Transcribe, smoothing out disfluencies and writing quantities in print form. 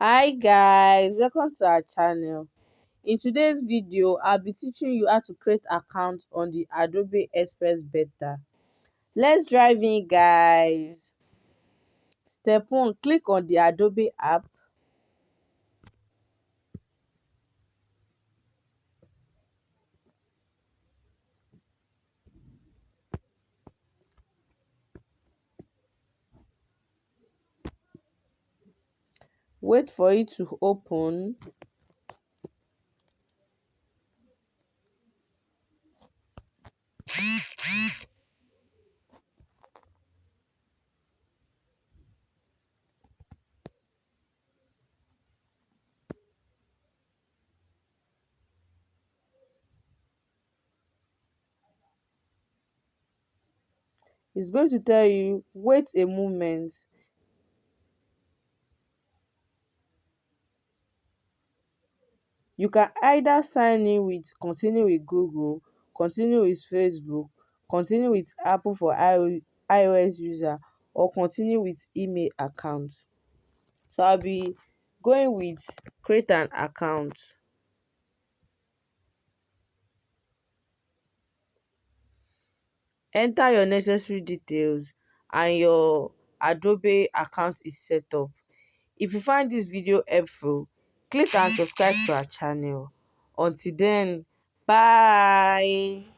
Hi guys, welcome to our channel. In today's video, I'll be teaching you how to create account on the Adobe Express beta. Let's dive in guys. Step 1, click on the Adobe app. Wait for it to open. It's going to tell you wait a moment. You can either sign in with continue with Google, continue with Facebook, continue with Apple for iOS user, or continue with email account. So I'll be going with create an account. Enter your necessary details and your Adobe account is set up. If you find this video helpful, click and subscribe to our channel. Until then, bye.